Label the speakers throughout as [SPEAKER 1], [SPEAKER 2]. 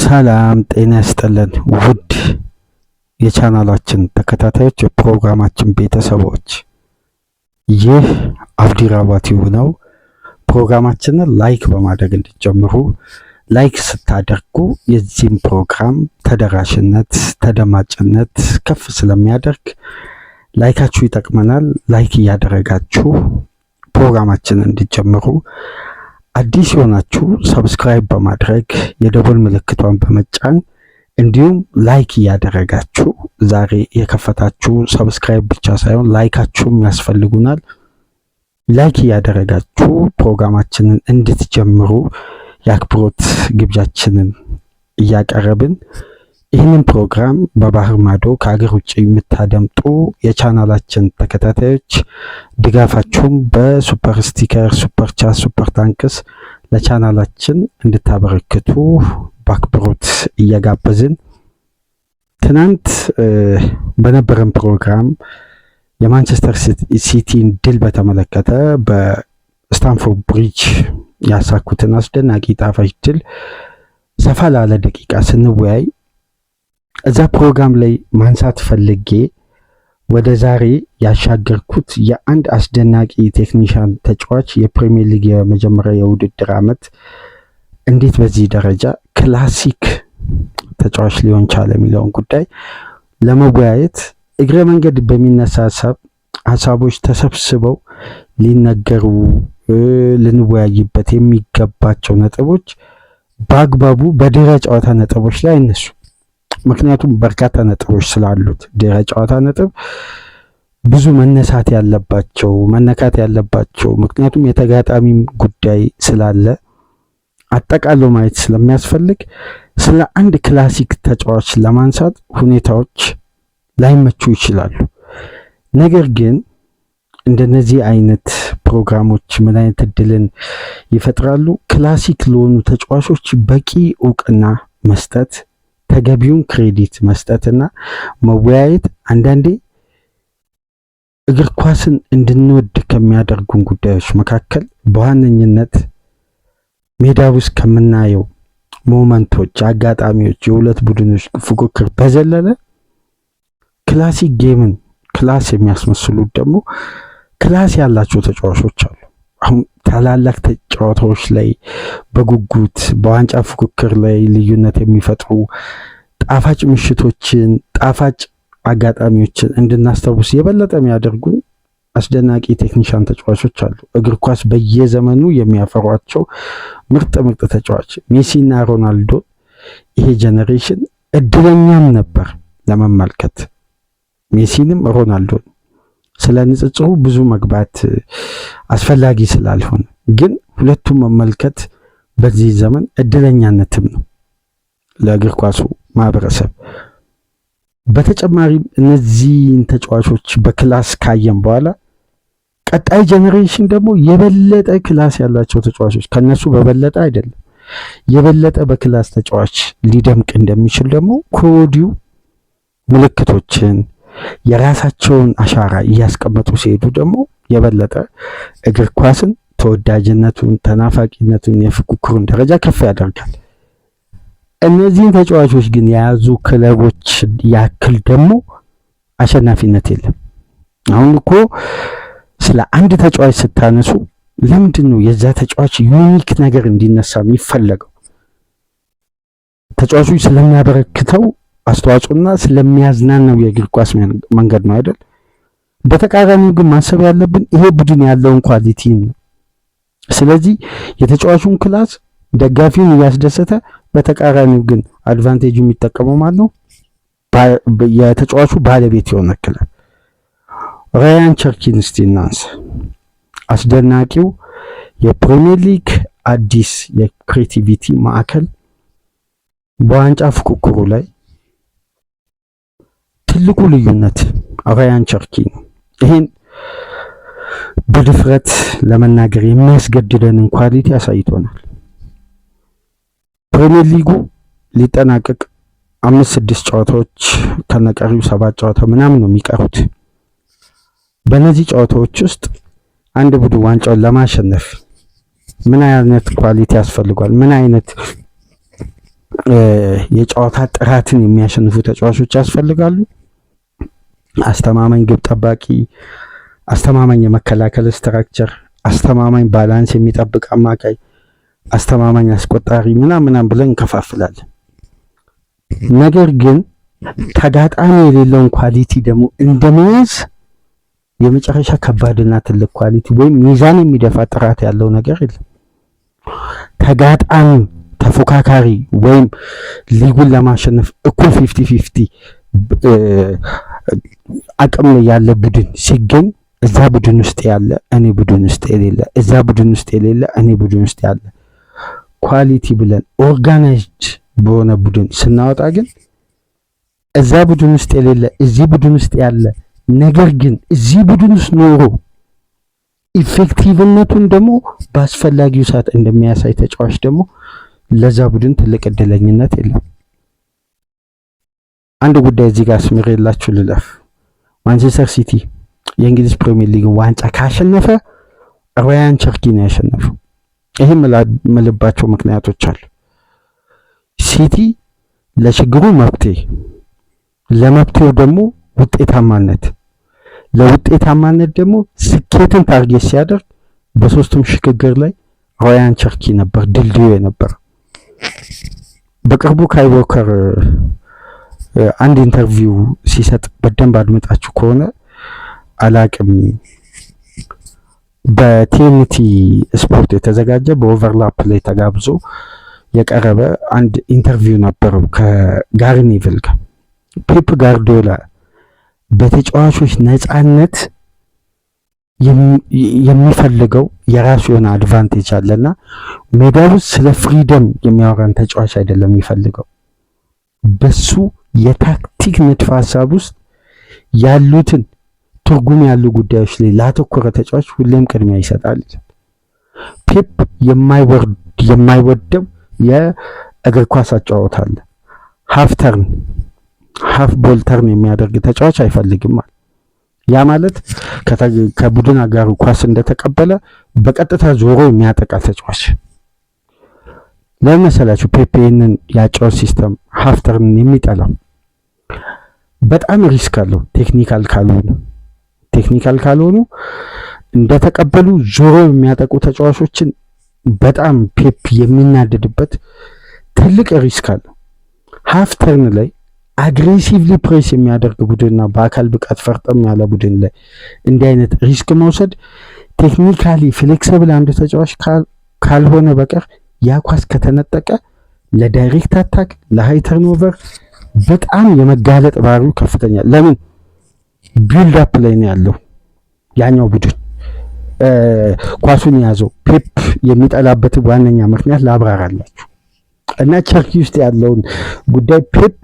[SPEAKER 1] ሰላም ጤና ይስጥልን ውድ የቻናላችን ተከታታዮች የፕሮግራማችን ቤተሰቦች፣ ይህ አብዲራዋ ቲዩብ ነው። ፕሮግራማችንን ላይክ በማድረግ እንድትጀምሩ። ላይክ ስታደርጉ የዚህም ፕሮግራም ተደራሽነት ተደማጭነት ከፍ ስለሚያደርግ ላይካችሁ ይጠቅመናል። ላይክ እያደረጋችሁ ፕሮግራማችንን እንድትጀምሩ፣ አዲስ የሆናችሁ ሰብስክራይብ በማድረግ የደወል ምልክቷን በመጫን እንዲሁም ላይክ እያደረጋችሁ፣ ዛሬ የከፈታችሁ ሰብስክራይብ ብቻ ሳይሆን ላይካችሁም ያስፈልጉናል። ላይክ እያደረጋችሁ ፕሮግራማችንን እንድትጀምሩ የአክብሮት ግብዣችንን እያቀረብን ይህንን ፕሮግራም በባህር ማዶ ከሀገር ውጭ የምታደምጡ የቻናላችን ተከታታዮች ድጋፋችሁም በሱፐር ስቲከር፣ ሱፐር ቻት፣ ሱፐር ታንክስ ለቻናላችን እንድታበረክቱ በአክብሮት እየጋበዝን ትናንት በነበረን ፕሮግራም የማንቸስተር ሲቲን ድል በተመለከተ በስታንፎርድ ብሪጅ ያሳኩትን አስደናቂ ጣፋጭ ድል ሰፋ ላለ ደቂቃ ስንወያይ እዛ ፕሮግራም ላይ ማንሳት ፈልጌ ወደ ዛሬ ያሻገርኩት የአንድ አስደናቂ ቴክኒሻን ተጫዋች የፕሪሚየር ሊግ የመጀመሪያ የውድድር ዓመት እንዴት በዚህ ደረጃ ክላሲክ ተጫዋች ሊሆን ቻለ የሚለውን ጉዳይ ለመወያየት እግረ መንገድ በሚነሳ ሀሳቦች ተሰብስበው ሊነገሩ ልንወያይበት የሚገባቸው ነጥቦች በአግባቡ በድህረ ጨዋታ ነጥቦች ላይ አይነሱ። ምክንያቱም በርካታ ነጥቦች ስላሉት ድህረ ጨዋታ ነጥብ ብዙ መነሳት ያለባቸው መነካት ያለባቸው፣ ምክንያቱም የተጋጣሚም ጉዳይ ስላለ አጠቃሎ ማየት ስለሚያስፈልግ ስለ አንድ ክላሲክ ተጫዋች ለማንሳት ሁኔታዎች ላይመቹ ይችላሉ። ነገር ግን እንደነዚህ አይነት ፕሮግራሞች ምን አይነት እድልን ይፈጥራሉ? ክላሲክ ለሆኑ ተጫዋቾች በቂ እውቅና መስጠት፣ ተገቢውን ክሬዲት መስጠትና መወያየት አንዳንዴ እግር ኳስን እንድንወድ ከሚያደርጉን ጉዳዮች መካከል በዋነኝነት ሜዳ ውስጥ ከምናየው ሞመንቶች፣ አጋጣሚዎች፣ የሁለት ቡድኖች ፉክክር በዘለለ ክላሲክ ጌምን ክላስ የሚያስመስሉት ደግሞ ክላስ ያላቸው ተጫዋቾች አሉ። አሁን ታላላቅ ጨዋታዎች ላይ በጉጉት በዋንጫ ፉክክር ላይ ልዩነት የሚፈጥሩ ጣፋጭ ምሽቶችን፣ ጣፋጭ አጋጣሚዎችን እንድናስታውስ የበለጠ የሚያደርጉን አስደናቂ ቴክኒሻን ተጫዋቾች አሉ። እግር ኳስ በየዘመኑ የሚያፈሯቸው ምርጥ ተጫዋች ሜሲና ሮናልዶ ይሄ ጄኔሬሽን እድለኛም ነበር ለመመልከት ሜሲንም ሮናልዶን። ስለ ንጽጽሩ ብዙ መግባት አስፈላጊ ስላልሆነ ግን ሁለቱም መመልከት በዚህ ዘመን እድለኛነትም ነው ለእግር ኳሱ ማህበረሰብ። በተጨማሪም እነዚህን ተጫዋቾች በክላስ ካየን በኋላ ቀጣይ ጄኔሬሽን ደግሞ የበለጠ ክላስ ያላቸው ተጫዋቾች ከነሱ በበለጠ አይደለም የበለጠ በክላስ ተጫዋች ሊደምቅ እንደሚችል ደግሞ ከወዲሁ ምልክቶችን የራሳቸውን አሻራ እያስቀመጡ ሲሄዱ ደግሞ የበለጠ እግር ኳስን ተወዳጅነቱን፣ ተናፋቂነቱን፣ የፉክክሩን ደረጃ ከፍ ያደርጋል። እነዚህን ተጫዋቾች ግን የያዙ ክለቦች ያክል ደግሞ አሸናፊነት የለም። አሁን እኮ ስለ አንድ ተጫዋች ስታነሱ ለምንድን ነው የዛ ተጫዋች ዩኒክ ነገር እንዲነሳ የሚፈለገው? ተጫዋቹ ስለሚያበረክተው አስተዋጽኦና ስለሚያዝናናው የእግር ኳስ መንገድ ነው አይደል? በተቃራኒው ግን ማሰብ ያለብን ይሄ ቡድን ያለውን ኳሊቲ ነው። ስለዚህ የተጫዋቹን ክላስ ደጋፊውን እያስደሰተ፣ በተቃራኒው ግን አድቫንቴጁ የሚጠቀመው ማለት ነው የተጫዋቹ ባለቤት የሆነ ክለብ። ራያን ቸርኪን እስቲ እናንሳ። አስደናቂው የፕሪሚየር ሊግ አዲስ የክሬቲቪቲ ማዕከል በዋንጫ ፉክክሩ ላይ ትልቁ ልዩነት ራያን ቸርኪ ነው። ይሄን በድፍረት ለመናገር የሚያስገድደንን ኳሊቲ አሳይቶናል። ፕሪሚየር ሊጉ ሊጠናቀቅ 5-6 ጨዋታዎች ከነቀሪው 7 ጨዋታ ምናምን ነው የሚቀሩት። በእነዚህ ጨዋታዎች ውስጥ አንድ ቡድን ዋንጫውን ለማሸነፍ ምን አይነት ኳሊቲ ያስፈልጓል? ምን አይነት የጨዋታ ጥራትን የሚያሸንፉ ተጫዋቾች ያስፈልጋሉ። አስተማማኝ ግብ ጠባቂ፣ አስተማማኝ የመከላከል ስትራክቸር፣ አስተማማኝ ባላንስ የሚጠብቅ አማካይ፣ አስተማማኝ አስቆጣሪ ምናምን ብለን እንከፋፍላለን። ነገር ግን ተጋጣሚ የሌለውን ኳሊቲ ደግሞ እንደመያዝ የመጨረሻ ከባድና ትልቅ ኳሊቲ ወይም ሚዛን የሚደፋ ጥራት ያለው ነገር የለም። ተጋጣሚ ተፎካካሪ ወይም ሊጉን ለማሸነፍ እኩል 50-50 አቅም ያለ ቡድን ሲገኝ እዛ ቡድን ውስጥ ያለ እኔ ቡድን ውስጥ የሌለ፣ እዛ ቡድን ውስጥ የሌለ እኔ ቡድን ውስጥ ያለ ኳሊቲ ብለን ኦርጋናይዝድ በሆነ ቡድን ስናወጣ ግን እዛ ቡድን ውስጥ የሌለ እዚህ ቡድን ውስጥ ያለ ነገር ግን እዚህ ቡድን ውስጥ ኖሮ ኢፌክቲቭነቱን ደግሞ በአስፈላጊው ሰዓት እንደሚያሳይ ተጫዋች ደግሞ ለዛ ቡድን ትልቅ እድለኝነት የለም። አንድ ጉዳይ እዚህ ጋር ስምሬላችሁ ልለፍ። ማንቸስተር ሲቲ የእንግሊዝ ፕሪሚየር ሊግ ዋንጫ ካሸነፈ ራያን ቸርኪ ነው ያሸነፈው። ይህም ምልባቸው ምክንያቶች አሉ። ሲቲ ለችግሩ መፍትሄ፣ ለመፍትሄው ደግሞ ውጤታማነት፣ ለውጤታማነት ደግሞ ስኬትን ታርጌት ሲያደርግ በሶስቱም ሽግግር ላይ ራያን ቸርኪ ነበር ድልድዩ የነበር። በቅርቡ ካይ ዎከር አንድ ኢንተርቪው ሲሰጥ በደንብ አድምጣችሁ ከሆነ አላቅም፣ በቲኤንቲ ስፖርት የተዘጋጀ በኦቨርላፕ ላይ ተጋብዞ የቀረበ አንድ ኢንተርቪው ነበረው ከጋሪ ኔቭል ጋር። ፔፕ ጋርዲዮላ በተጫዋቾች ነፃነት የሚፈልገው የራሱ የሆነ አድቫንቴጅ አለና ሜዳ ውስጥ ስለ ፍሪደም የሚያወራን ተጫዋች አይደለም የሚፈልገው። በሱ የታክቲክ ንድፈ ሀሳብ ውስጥ ያሉትን ትርጉም ያሉ ጉዳዮች ላይ ላተኮረ ተጫዋች ሁሌም ቅድሚያ ይሰጣል። ፔፕ የማይወደው የእግር ኳስ አጨዋወት አለ። ሃፍ ቦል ተርን የሚያደርግ ተጫዋች አይፈልግም ማለት። ያ ማለት ከቡድን አጋሩ ኳስ እንደተቀበለ በቀጥታ ዞሮ የሚያጠቃ ተጫዋች። ለምን መሰላችሁ ፔፕ ይህንን የአጨዋወት ሲስተም ሃፍ ተርን የሚጠላው? በጣም ሪስክ አለው። ቴክኒካል ካልሆኑ እንደተቀበሉ ዞሮ የሚያጠቁ ተጫዋቾችን በጣም ፔፕ የሚናደድበት ትልቅ ሪስክ አለው። ሃፍ ተርን ላይ አግሬሲቭሊ ፕሬስ የሚያደርግ ቡድንና በአካል ብቃት ፈርጠም ያለ ቡድን ላይ እንዲህ አይነት ሪስክ መውሰድ ቴክኒካሊ ፍሌክሲብል አንድ ተጫዋች ካልሆነ በቀር ያ ኳስ ከተነጠቀ ለዳይሬክት አታክ፣ ለሃይ ተርኖቨር በጣም የመጋለጥ ባህሪው ከፍተኛ። ለምን ቢልድ አፕ ላይ ነው ያለው ያኛው ቡድን ኳሱን የያዘው። ፔፕ የሚጠላበት ዋነኛ ምክንያት ላብራራላችሁ እና ቸርኪ ውስጥ ያለውን ጉዳይ ፔፕ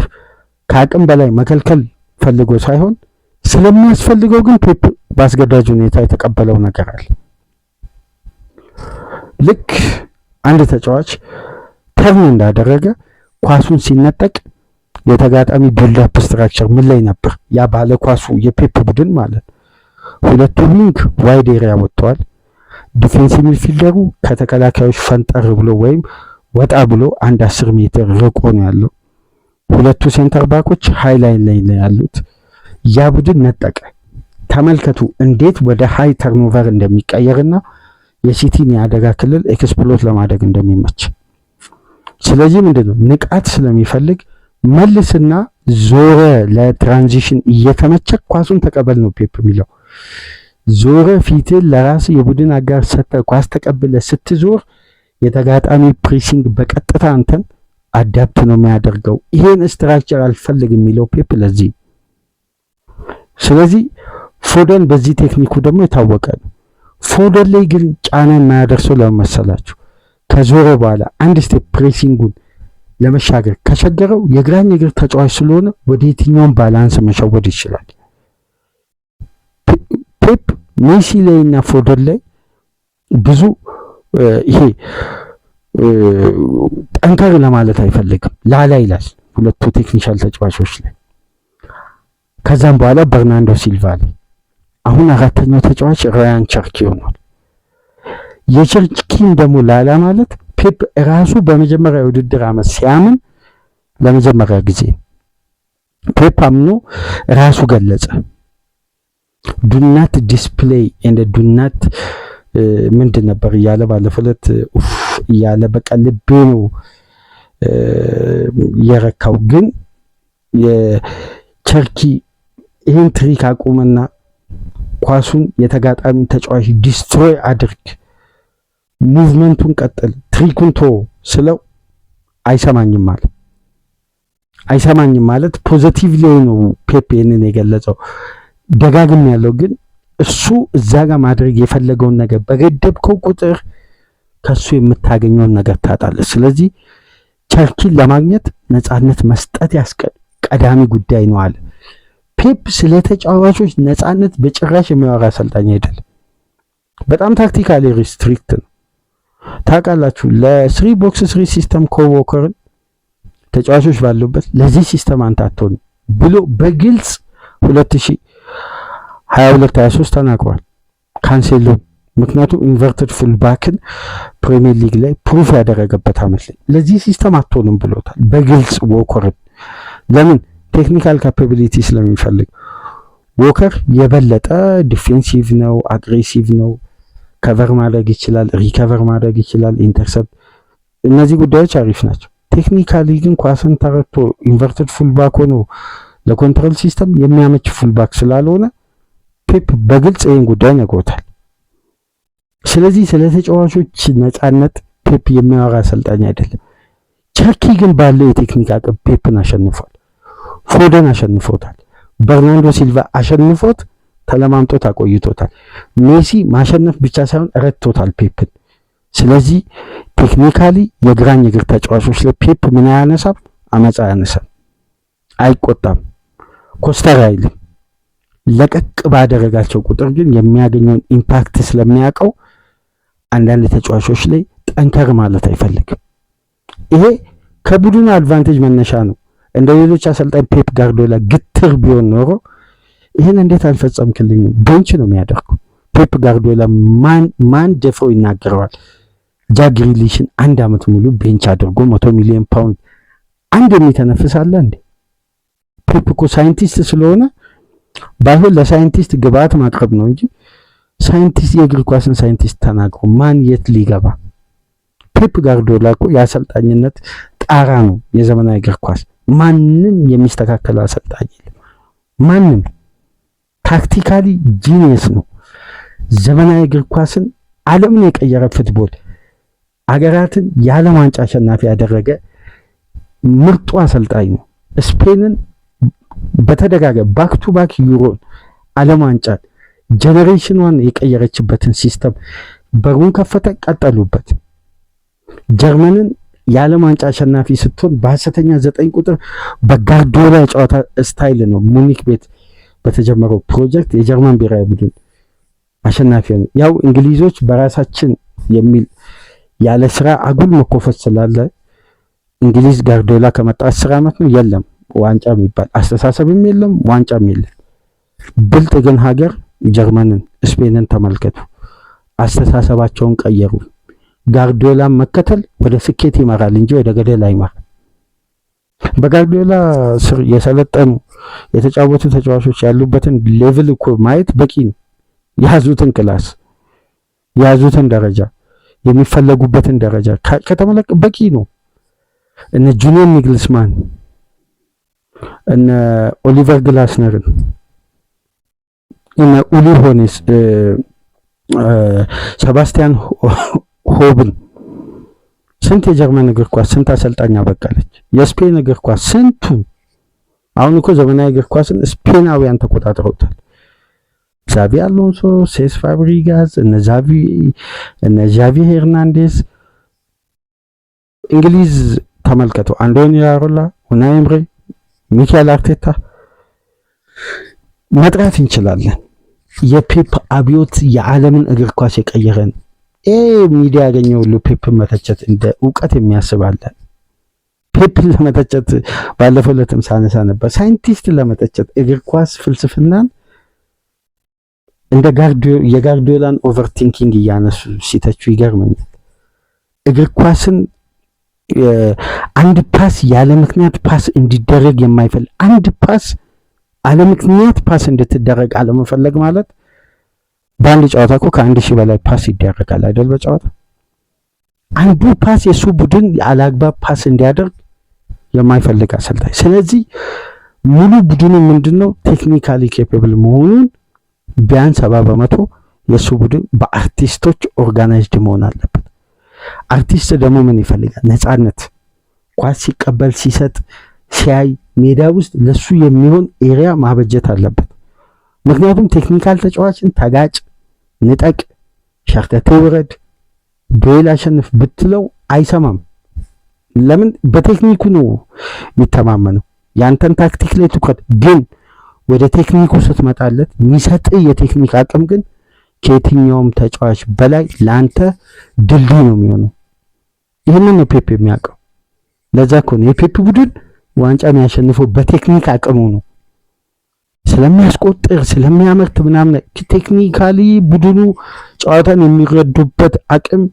[SPEAKER 1] ከአቅም በላይ መከልከል ፈልጎ ሳይሆን ስለሚያስፈልገው ግን ፔፕ በአስገዳጅ ሁኔታ የተቀበለው ነገር አለ። ልክ አንድ ተጫዋች ተርን እንዳደረገ ኳሱን ሲነጠቅ የተጋጣሚ ቢልድ አፕ ስትራክቸር ምን ላይ ነበር? ያ ባለ ኳሱ የፔፕ ቡድን ማለት ሁለቱ ዊንግ ዋይድ ኤሪያ ወጥተዋል። ዲፌንሲቭ ሚድፊልደሩ ከተከላካዮች ፈንጠር ብሎ ወይም ወጣ ብሎ 10 ሜትር ርቆ ነው ያለው። ሁለቱ ሴንተር ባኮች ሃይ ላይን ላይ ነው ያሉት። ያ ቡድን ነጠቀ። ተመልከቱ እንዴት ወደ ሃይ ተርኖቨር እንደሚቀየርና የሲቲን የአደጋ ክልል ኤክስፕሎት ለማድረግ እንደሚመች። ስለዚህ ምንድነው ንቃት ስለሚፈልግ መልስና ዞረ ለትራንዚሽን እየተመቸ ኳሱን ተቀበል ነው ፔፕ የሚለው። ዞረ ፊትን ለራስ የቡድን አጋር ሰጠ ኳስ ተቀብለ ስትዞር የተጋጣሚ ፕሬሲንግ በቀጥታ አንተን አዳፕት ነው የሚያደርገው። ይሄን ስትራክቸር አልፈልግም የሚለው ፔፕ ለዚህ። ስለዚህ ፎደን በዚህ ቴክኒኩ ደግሞ የታወቀ ነው። ፎደን ላይ ግን ጫና የማያደርሰው ለምን መሰላችሁ? ከዞረ በኋላ አንድ ስቴፕ ፕሬሲንጉን ለመሻገር ከቸገረው የግራኝ እግር ተጫዋች ስለሆነ ወደ የትኛውም ባላንስ መሸወድ ይችላል። ፔፕ ሜሲ ላይ እና ፎደን ላይ ብዙ ይሄ ጠንከር ለማለት አይፈልግም፣ ላላ ይላል ሁለቱ ቴክኒሻል ተጫዋቾች ላይ። ከዛም በኋላ በርናንዶ ሲልቫ ላይ፣ አሁን አራተኛው ተጫዋች ራያን ቸርኪ ሆኗል። የቸርኪን ደግሞ ላላ ማለት ፔፕ ራሱ በመጀመሪያ ውድድር ዓመት ሲያምን ለመጀመሪያ ጊዜ ፔፕ አምኖ ራሱ ገለጸ። ዱናት ዲስፕሌይ እንደ ዱናት ምንድን ነበር እያለ ባለፈው ዕለት እያለ በቃ ልቤ ነው የረካው። ግን የቸርኪ ይህን ትሪክ አቁምና ኳሱን የተጋጣሚ ተጫዋች ዲስትሮይ አድርግ፣ ሙቭመንቱን ቀጥል፣ ትሪኩን ቶ ስለው አይሰማኝም ማለት ፖዚቲቭሊ ነው ፔፕ ይህንን የገለጸው። ደጋግም ያለው ግን እሱ እዛ ጋር ማድረግ የፈለገውን ነገር በገደብከው ቁጥር ከሱ የምታገኘውን ነገር ታጣለህ። ስለዚህ ቸርኪን ለማግኘት ነፃነት መስጠት ቀዳሚ ጉዳይ ነው አለ ፔፕ። ስለ ተጫዋቾች ነፃነት በጭራሽ የሚያወራ አሰልጣኝ አይደለም። በጣም ታክቲካሊ ሪስትሪክት ነው። ታውቃላችሁ ለስሪ ቦክስ ስሪ ሲስተም ኮዎከርን ተጫዋቾች ባሉበት ለዚህ ሲስተም አንተ አትሆንም ብሎ በግልጽ 2022-23 ተናግሯል ካንሴሎ። ምክንያቱም ኢንቨርትድ ፉልባክን ፕሪሚየር ሊግ ላይ ፕሩፍ ያደረገበት አመት ላይ ለዚህ ሲስተም አትሆንም ብሎታል በግልጽ ዎከርን። ለምን? ቴክኒካል ካፓቢሊቲ ስለሚፈልግ። ዎከር የበለጠ ዲፌንሲቭ ነው፣ አግሬሲቭ ነው፣ ከቨር ማድረግ ይችላል፣ ሪከቨር ማድረግ ይችላል፣ ኢንተርሰፕት፣ እነዚህ ጉዳዮች አሪፍ ናቸው። ቴክኒካሊ ግን ኳስን ተረድቶ ኢንቨርትድ ፉልባክ ሆኖ ለኮንትሮል ሲስተም የሚያመች ፉልባክ ስላልሆነ ፔፕ በግልጽ ይህን ጉዳይ ነግሮታል። ስለዚህ ስለ ተጫዋቾች ነፃነት ፔፕ የሚያወራ አሰልጣኝ አይደለም። ቸርኪ ግን ባለው የቴክኒክ አቅም ፔፕን አሸንፏል። ፎደን አሸንፎታል። በርናንዶ ሲልቫ አሸንፎት ተለማምጦት አቆይቶታል። ሜሲ ማሸነፍ ብቻ ሳይሆን ረድቶታል ፔፕን። ስለዚህ ቴክኒካሊ የግራኝ እግር ተጫዋቾች ላይ ፔፕ ምን አያነሳም? አመፃ አያነሳም፣ አይቆጣም፣ ኮስተር አይልም። ለቀቅ ባደረጋቸው ቁጥር ግን የሚያገኘውን ኢምፓክት ስለሚያውቀው አንዳንድ ተጫዋቾች ላይ ጠንከር ማለት አይፈልግም። ይሄ ከቡድኑ አድቫንቴጅ መነሻ ነው። እንደ ሌሎች አሰልጣኝ ፔፕ ጋርዲዮላ ግትር ቢሆን ኖሮ ይሄን እንዴት አልፈጸምክልኝም ቤንች ነው የሚያደርገው። ፔፕ ጋርዲዮላ ማን ደፍሮ ይናገረዋል? ጃክ ግሪሊሽን 1 ዓመት ሙሉ ቤንች አድርጎ 100 ሚሊዮን ፓውንድ አንድ የሚተነፍስ አለ እንዴ? ፔፕ እኮ ሳይንቲስት ስለሆነ ባይሆን ለሳይንቲስት ግብአት ማቅረብ ነው እንጂ ሳይንቲስት የእግር ኳስን ሳይንቲስት ተናግሮ ማን የት ሊገባ? ፔፕ ጋርዲዮላ እኮ የአሰልጣኝነት ጣራ ነው የዘመናዊ እግር ኳስ። ማንም የሚስተካከለው አሰልጣኝ የለም። ማንም ታክቲካሊ ጂኒየስ ነው። ዘመናዊ እግር ኳስን ዓለምን የቀየረ ፉትቦል አገራትን የዓለም ዋንጫ አሸናፊ ያደረገ ምርጡ አሰልጣኝ ነው። ስፔንን በተደጋጋሚ ባክ ቱ ባክ ዩሮን ዓለም ዋንጫን ጀነሬሽኗን የቀየረችበትን ሲስተም በሩን ከፈተ፣ ቀጠሉበት። ጀርመንን የዓለም ዋንጫ አሸናፊ ስትሆን በሐሰተኛ 9 ቁጥር በጋርዲዮላ የጨዋታ ስታይል ነው ሙኒክ ቤት በተጀመረው ፕሮጀክት የጀርመን ብሔራዊ ቡድን አሸናፊ ነው። ያው እንግሊዞች በራሳችን የሚል ያለ ስራ አጉል መኮፈስ ስላለ እንግሊዝ ጋርዲዮላ ከመጣ 10 ዓመት ነው። የለም ዋንጫ የሚባል አስተሳሰብም የለም፣ ዋንጫም የለም። ብልጥ ግን ሀገር ጀርመንን፣ ስፔንን ተመልከቱ። አስተሳሰባቸውን ቀየሩ። ጋርዲዮላን መከተል ወደ ስኬት ይመራል እንጂ ወደ ገደል አይመራም። በጋርዲዮላ ስር የሰለጠኑ የተጫወቱ ተጫዋቾች ያሉበትን ሌቭል እኮ ማየት በቂ ነው። የያዙትን ክላስ፣ የያዙትን ደረጃ፣ የሚፈለጉበትን ደረጃ ከተመለከ በቂ ነው። እነ ጁሊያን ኒግልስማን፣ እነ ኦሊቨር ግላስነርን፣ እነ ኡሊ ሆኔስ፣ ሰባስቲያን ሆብን፣ ስንት የጀርመን እግር ኳስ ስንት አሰልጣኝ አበቃለች። የስፔን እግር ኳስ ስንቱን። አሁን እኮ ዘመናዊ እግር ኳስን ስፔናውያን ተቆጣጥረውታል። ዛቪ አሎንሶ፣ ሴስ ፋብሪጋዝ፣ እነ ዣቪ ሄርናንዴዝ። እንግሊዝ ተመልከቱ፣ አንቶኒ አሮላ፣ ኡናይ ኤምሬ፣ ሚካኤል አርቴታ መጥራት እንችላለን። የፔፕ አብዮት የዓለምን እግር ኳስ የቀየረን ሚዲያ ያገኘው ሁሉ ፔፕን መተቸት እንደ እውቀት የሚያስባለ። ፔፕን ለመተቸት ባለፈው ዕለትም ሳነሳ ነበር። ሳይንቲስት ለመተቸት እግር ኳስ ፍልስፍናን እንደ የጋርዲዮላን ኦቨርቲንኪንግ እያነሱ ሲተቹ ይገርመኛል። እግር ኳስን አንድ ፓስ ያለ ምክንያት ፓስ እንዲደረግ የማይፈልግ አንድ ፓስ አለ ምክንያት ፓስ እንድትደረግ አለመፈለግ ማለት በአንድ ጨዋታ እኮ ከ1000 በላይ ፓስ ይደረጋል አይደል? በጨዋታ አንዱ ፓስ የሱ ቡድን ያላግባብ ፓስ እንዲያደርግ የማይፈልግ አሰልጣኝ። ስለዚህ ሙሉ ቡድኑ ምንድነው ቴክኒካሊ ኬፓብል መሆኑን ቢያንስ 70% የሱ ቡድን በአርቲስቶች ኦርጋናይዝድ መሆን አለበት። አርቲስት ደግሞ ምን ይፈልጋል? ነፃነት። ኳስ ሲቀበል ሲሰጥ ሲያይ ሜዳ ውስጥ ለሱ የሚሆን ኤሪያ ማበጀት አለበት። ምክንያቱም ቴክኒካል ተጫዋችን ተጋጭ፣ ንጠቅ፣ ሸርተቴ ውረድ፣ ዱኤል አሸንፍ ብትለው አይሰማም። ለምን? በቴክኒኩ ነው የሚተማመነው። ያንተን ታክቲክ ላይ ትኩረት ግን ወደ ቴክኒኩ ስትመጣለት የሚሰጥ የቴክኒክ አቅም ግን ከየትኛውም ተጫዋች በላይ ለአንተ ድልድይ ነው የሚሆነው። ይህንን ነው ፔፕ የሚያውቀው። ለዛ እኮ ነው የፔፕ ቡድን ዋንጫ የሚያሸንፈው በቴክኒክ አቅሙ ነው። ስለሚያስቆጥር ስለሚያመርት ምናምን ቴክኒካሊ ቡድኑ ጨዋታን የሚረዱበት አቅም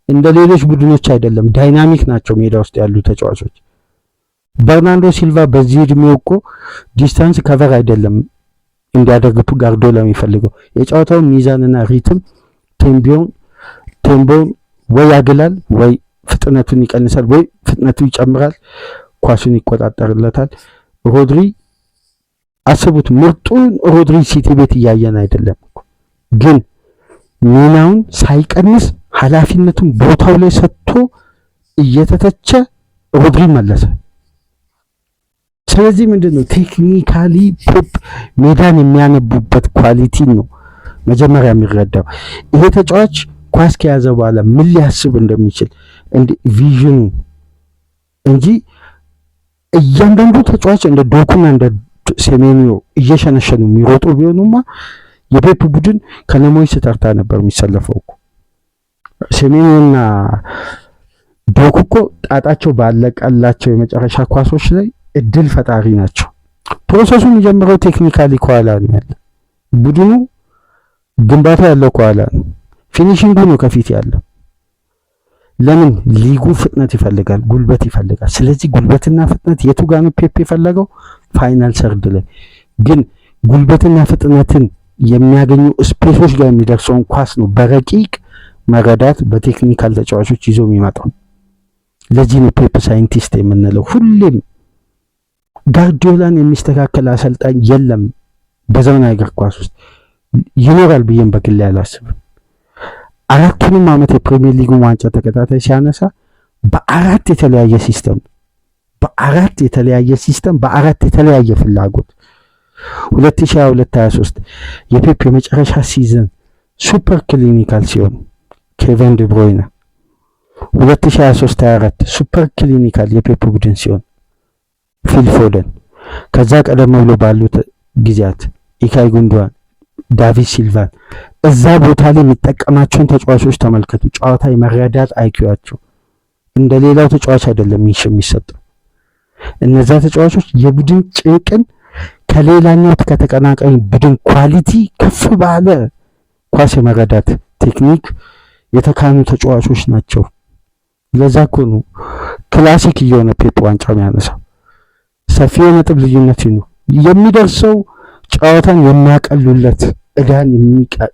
[SPEAKER 1] እንደ ሌሎች ቡድኖች አይደለም። ዳይናሚክ ናቸው ሜዳ ውስጥ ያሉ ተጫዋቾች። በርናንዶ ሲልቫ በዚህ እድሜው እኮ ዲስታንስ ከቨር አይደለም እንዲያደርግቱ ጋርዶላ የሚፈልገው የጨዋታውን ሚዛንና ሪትም ቴምቦን ወይ ያግላል ወይ ፍጥነቱን ይቀንሳል ወይ ፍጥነቱ ይጨምራል፣ ኳሱን ይቆጣጠርለታል። ሮድሪ አስቡት፣ ምርጡን ሮድሪ ሲቲ ቤት እያየን አይደለም ግን ሚናውን ሳይቀንስ ኃላፊነቱን ቦታው ላይ ሰጥቶ እየተተቸ ሮድሪ መለሰ። ስለዚህ ምንድነው ቴክኒካሊ ፔፕ ሜዳን የሚያነቡበት ኳሊቲ ነው መጀመሪያ የሚረዳው። ይሄ ተጫዋች ኳስ ከያዘ በኋላ ምን ሊያስብ እንደሚችል እንደ ቪዥን እንጂ እያንዳንዱ ተጫዋች እንደ ዶኩና እንደ ሴሜኒዮ እየሸነሸኑ የሚሮጡ ቢሆኑማ የፔፕ ቡድን ከነሞይ ስተርታ ነበር የሚሰለፈው እኮ። ሴሜኒዮና ዶኩ እኮ ጣጣቸው ባለቀላቸው የመጨረሻ ኳሶች ላይ እድል ፈጣሪ ናቸው። ፕሮሰሱን የሚጀምረው ቴክኒካሊ ከኋላ ነው ያለ ቡድኑ ግንባታ ያለው ከኋላ ነው። ፊኒሺንጉ ነው ከፊት ያለው። ለምን? ሊጉ ፍጥነት ይፈልጋል፣ ጉልበት ይፈልጋል። ስለዚህ ጉልበትና ፍጥነት የቱ ጋር ነው ፔፕ የፈለገው? ፋይናል ሰርድ ላይ ግን ጉልበትና ፍጥነትን የሚያገኙ ስፔሶች ጋር የሚደርሰውን ኳስ ነው በረቂቅ መረዳት በቴክኒካል ተጫዋቾች ይዞ የሚመጣው። ለዚህ ነው ፔፕ ሳይንቲስት የምንለው። ሁሌም ጋርዲዮላን የሚስተካከል አሰልጣኝ የለም በዘመናዊ እግር ኳስ ውስጥ። ይኖራል ብዬም በግሌ አላስብም። አራቱንም ዓመት የፕሪሚየር ሊጉን ዋንጫ ተከታታይ ሲያነሳ በአራት የተለያየ ሲስተም በአራት የተለያየ ፍላጎት 2022-23 የፔፕ የመጨረሻ ሲዝን ሱፐር ክሊኒካል ሲሆን ኬቨን ዲ ብሮይነ፣ 2023-24 ሱፐር ክሊኒካል የፔፕ ቡድን ሲሆን ፊል ፎደን፣ ከዛ ቀደም ብሎ ባሉት ጊዜያት ኢካይ ጉንዶዋን፣ ዳቪድ ሲልቫን እዛ ቦታ ላይ የሚጠቀማቸውን ተጫዋቾች ተመልከቱ። ጨዋታ የመረዳት አይኪዋቸው እንደ ሌላው ተጫዋች አይደለም የሚሰጠው። እነዛ ተጫዋቾች የቡድን ጭንቅን ከሌላኛው ከተቀናቃኝ ቡድን ኳሊቲ ከፍ ባለ ኳስ የመረዳት ቴክኒክ የተካኑ ተጫዋቾች ናቸው። ለዛ እኮ ነው ክላሲክ እየሆነ ፔፕ ዋንጫ የሚያነሳው። ሰፊ የነጥብ ልዩነት ነው የሚደርሰው። ጨዋታን የሚያቀሉለት እዳን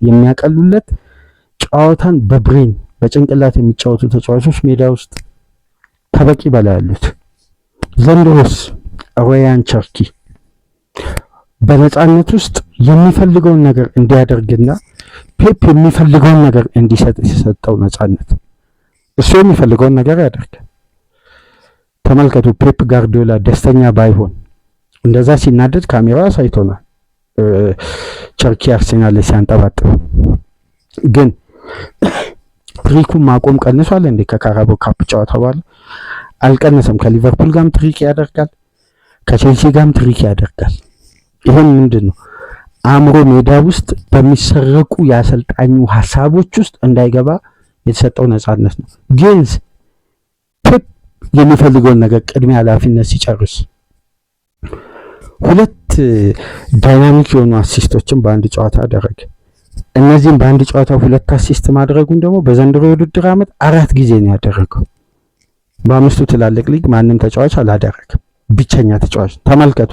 [SPEAKER 1] የሚያቀሉለት ጨዋታን በብሬን በጭንቅላት የሚጫወቱ ተጫዋቾች ሜዳ ውስጥ ከበቂ በላይ ያሉት። ዘንድሮስ ሮያን ቸርኪ በነፃነት ውስጥ የሚፈልገውን ነገር እንዲያደርግና ፔፕ የሚፈልገውን ነገር እንዲሰጥ የሰጠው ነፃነት፣ እሱ የሚፈልገውን ነገር ያደርጋል። ተመልከቱ። ፔፕ ጋርዲዮላ ደስተኛ ባይሆን እንደዛ ሲናደድ ካሜራው አሳይቶናል። ቸርኪ አርሴናል ላይ ሲያንጠባጥብ ግን ትሪኩን ማቆም ቀንሷል እንዴ? ከካራቦ ካፕ ጨዋታ በኋላ አልቀነሰም። ከሊቨርፑል ጋርም ትሪክ ያደርጋል፣ ከቼልሲ ጋርም ትሪክ ያደርጋል። ይሄን ምንድነው? አእምሮ ሜዳ ውስጥ በሚሰረቁ የአሰልጣኙ ሐሳቦች ውስጥ እንዳይገባ የተሰጠው ነፃነት ነው። ግን ፔፕ የሚፈልገውን ነገር ቅድሚያ ኃላፊነት ሲጨርስ ሁለት ዳይናሚክ የሆኑ አሲስቶችን በአንድ ጨዋታ አደረገ። እነዚህም በአንድ ጨዋታ ሁለት አሲስት ማድረጉን ደግሞ በዘንድሮ የውድድር ዓመት 4 ጊዜ ነው ያደረገው። በአምስቱ ትላልቅ ሊግ ማንም ተጫዋች አላደረገም። ብቸኛ ተጫዋች ተመልከቱ።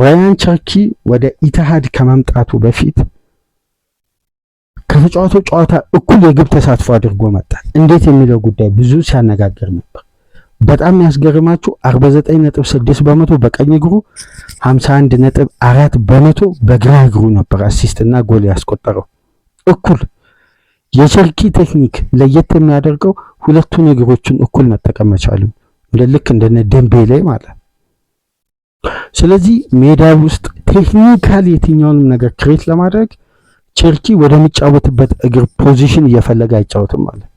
[SPEAKER 1] ራያን ቸርኪ ወደ ኢትሃድ ከመምጣቱ በፊት ከተጫዋቾች ጨዋታ እኩል የግብ ተሳትፎ አድርጎ መጣ። እንዴት የሚለው ጉዳይ ብዙ ሲያነጋግር ነበር። በጣም የሚያስገርማችሁ 49.6 በመቶ በቀኝ እግሩ፣ 51.4 በመቶ በግራ እግሩ ነበር አሲስት እና ጎል ያስቆጠረው እኩል። የቸርኪ ቴክኒክ ለየት የሚያደርገው ሁለቱን እግሮችን እኩል መጠቀም መቻሉ፣ ልክ እንደነ ደምቤሌ ማለት። ስለዚህ ሜዳ ውስጥ ቴክኒካሊ የትኛውንም ነገር ክሬት ለማድረግ ቸርኪ ወደሚጫወትበት እግር ፖዚሽን እየፈለገ አይጫወትም ማለት።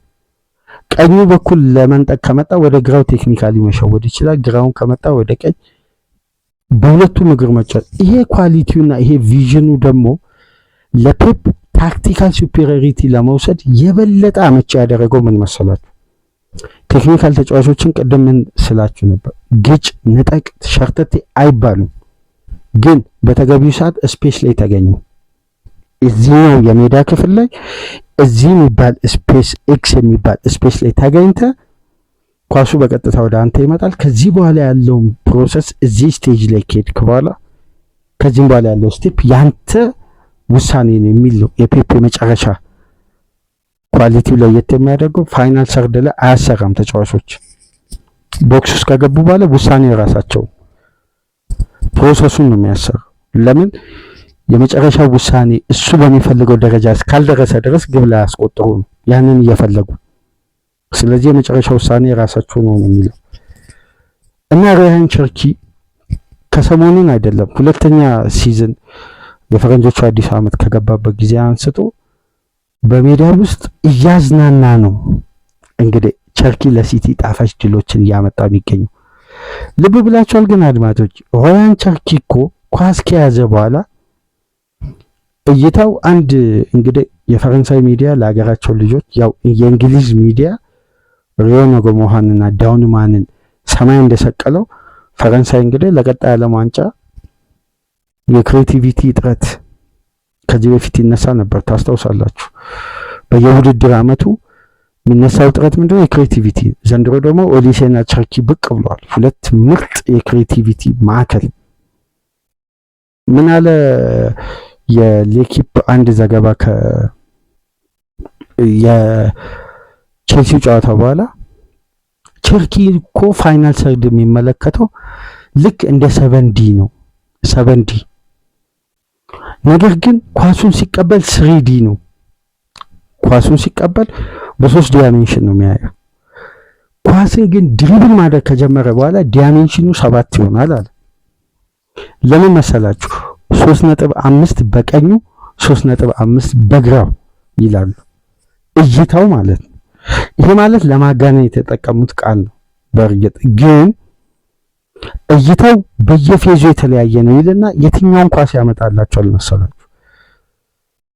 [SPEAKER 1] ቀኙ በኩል ለመንጠቅ ከመጣ ወደ ግራው ቴክኒካሊ መሸወድ ይችላል። ግራውን ከመጣ ወደ ቀኝ፣ በሁለቱም እግር መጫወት። ይሄ ኳሊቲውና ይሄ ቪዥኑ ደግሞ ለፔፕ ታክቲካል ሱፔሪዮሪቲ ለመውሰድ የበለጠ አመቺ ያደረገው ምን መሰላችሁ? ቴክኒካል ተጫዋቾችን ቅድም ምን ስላችሁ ነበር? ግጭ፣ ንጠቅ፣ ሸርተቴ አይባሉም፣ ግን በተገቢው ሰዓት ስፔስ ላይ ተገኙ። እዚህኛው የሜዳ ክፍል ላይ እዚህ የሚባል ስፔስ ኤክስ የሚባል ስፔስ ላይ ተገኝተ ኳሱ በቀጥታ ወደ አንተ ይመጣል። ከዚህ በኋላ ያለውን ፕሮሰስ እዚህ ስቴጅ ላይ ከሄድክ በኋላ ከዚህም በኋላ ያለው ስቴፕ ያንተ ውሳኔ ነው የሚል ነው። የፔፕ የመጨረሻ ኳሊቲው ላይ የሚያደርገው ፋይናል ሰርድ ላይ አያሰራም። ተጫዋቾች ቦክስ ውስጥ ከገቡ በኋላ ውሳኔ የራሳቸው ፕሮሰሱን ነው የሚያሰራው። ለምን? የመጨረሻው ውሳኔ እሱ በሚፈልገው ደረጃ እስካልደረሰ ድረስ ግብ ላይ አስቆጥሩ ነው ያንን እየፈለጉ። ስለዚህ የመጨረሻው ውሳኔ የራሳቸው ነው የሚለው እና ራያን ቸርኪ ከሰሞኑን አይደለም ሁለተኛ ሲዝን የፈረንጆቹ አዲስ ዓመት ከገባበት ጊዜ አንስቶ በሜዳ ውስጥ እያዝናና ነው። እንግዲህ ቸርኪ ለሲቲ ጣፋጭ ድሎችን እያመጣ የሚገኘው ልብ ብላችኋል። ግን አድማጮች ራያን ቸርኪ እኮ ኳስ ከያዘ በኋላ እይታው አንድ እንግዲህ የፈረንሳይ ሚዲያ ለሀገራቸው ልጆች ያው የእንግሊዝ ሚዲያ ሪዮን ጎሞሃንና ዳውንማንን ሰማይ እንደሰቀለው ፈረንሳይ እንግዲህ ለቀጣይ ዓለም ዋንጫ የክሬቲቪቲ እጥረት ከዚህ በፊት ይነሳ ነበር ታስታውሳላችሁ። በየውድድር ዓመቱ የሚነሳው እጥረት ምንድነው? የክሬቲቪቲ። ዘንድሮ ደግሞ ኦሊሴና ቸርኪ ብቅ ብለዋል። ሁለት ምርጥ የክሬቲቪቲ ማዕከል። ምን አለ የሌኪፕ አንድ ዘገባ የቼልሲ ጨዋታ በኋላ ቸርኪ እኮ ፋይናል ሰርድ የሚመለከተው ልክ እንደ 7D ነው 7D፣ ነገር ግን ኳሱን ሲቀበል 3D ነው። ኳሱን ሲቀበል በ3 ዳይሜንሽን ነው የሚያየው። ኳስን ግን ድሪብል ማድረግ ከጀመረ በኋላ ዳይሜንሽኑ 7 ይሆናል አለ። ለምን መሰላችሁ? 3.5 በቀኙ 3.5 በግራው ይላሉ። እይታው ማለት ነው። ይሄ ማለት ለማጋነን የተጠቀሙት ቃል ነው። በእርግጥ ግን እይታው በየፌዙ የተለያየ ነው ይልና የትኛውን ኳስ ያመጣላቸዋል መሰላችሁ?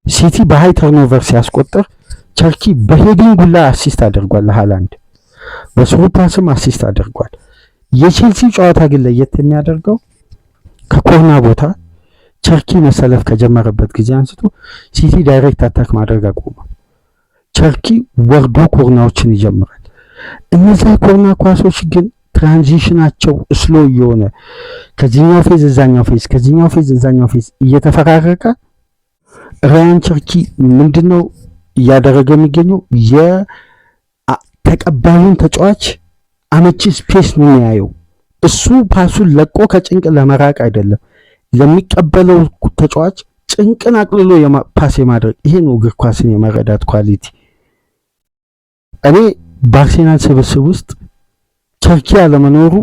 [SPEAKER 1] ሲቲ በሃይ ተርኖቨር ሲያስቆጥር ቸርኪ በሄዲንግ ሁላ አሲስት አድርጓል ለሃላንድ፣ በስሩ ፓስም አሲስት አድርጓል። የቼልሲ ጨዋታ ግን ለየት የሚያደርገው ከኮርና ቦታ ቸርኪ መሰለፍ ከጀመረበት ጊዜ አንስቶ ሲቲ ዳይሬክት አታክ ማድረግ አቆሟል። ቸርኪ ወርዶ ኮርናዎችን ይጀምራል። እነዛ ኮርና ኳሶች ግን ትራንዚሽናቸው ስሎ እየሆነ ከዚህኛው ፌዝ እዛኛው ፌዝ ከዚህኛው ፌዝ እዛኛው ፌዝ እየተፈራረቀ ራያን ቸርኪ ምንድነው እያደረገ የሚገኘው? የተቀባዩን ተጫዋች አመቺ ስፔስ ነው የሚያየው። እሱ ፓሱን ለቆ ከጭንቅ ለመራቅ አይደለም፣ ለሚቀበለው ተጫዋች ጭንቅን አቅልሎ ፓስ የማድረግ ይሄ ነው እግር ኳስን የመረዳት ኳሊቲ። እኔ በአርሴናል ስብስብ ውስጥ ቸርኪ ያለመኖሩ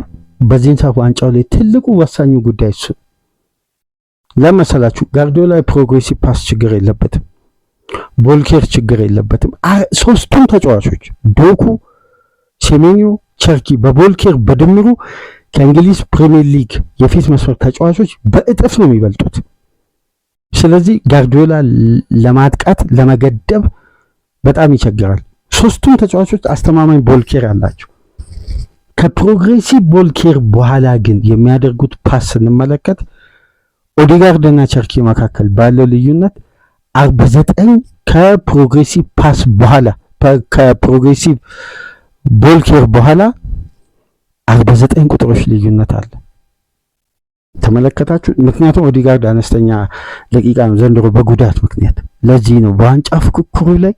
[SPEAKER 1] በዚህን ሰዓት ዋንጫው ላይ ትልቁ ወሳኙ ጉዳይ እሱ ለመሰላችሁ። ጋርዲዮላ ፕሮግሬሲቭ ፓስ ችግር የለበትም፣ ቦልኬር ችግር የለበትም። ሶስቱም ተጫዋቾች ዶኩ፣ ሴሜኒዮ፣ ቸርኪ በቦልኬር በድምሩ ከእንግሊዝ ፕሪሚየር ሊግ የፊት መስመር ተጫዋቾች በእጥፍ ነው የሚበልጡት። ስለዚህ ጋርዲዮላ ለማጥቃት ለመገደብ በጣም ይቸግራል። ሶስቱም ተጫዋቾች አስተማማኝ ቦልኬር አላቸው። ከፕሮግሬሲቭ ቦልኬር በኋላ ግን የሚያደርጉት ፓስ ስንመለከት ኦዴጋርድ እና ቸርኪ መካከል ባለው ልዩነት 49 ከፕሮግሬሲቭ ፓስ በኋላ ከፕሮግሬሲቭ ቦልኬር በኋላ 49 ቁጥሮች ልዩነት አለ። ተመለከታችሁ? ምክንያቱም ኦዲጋርድ አነስተኛ ደቂቃ ነው ዘንድሮ በጉዳት ምክንያት። ለዚህ ነው በዋንጫ ፍክክሩ ላይ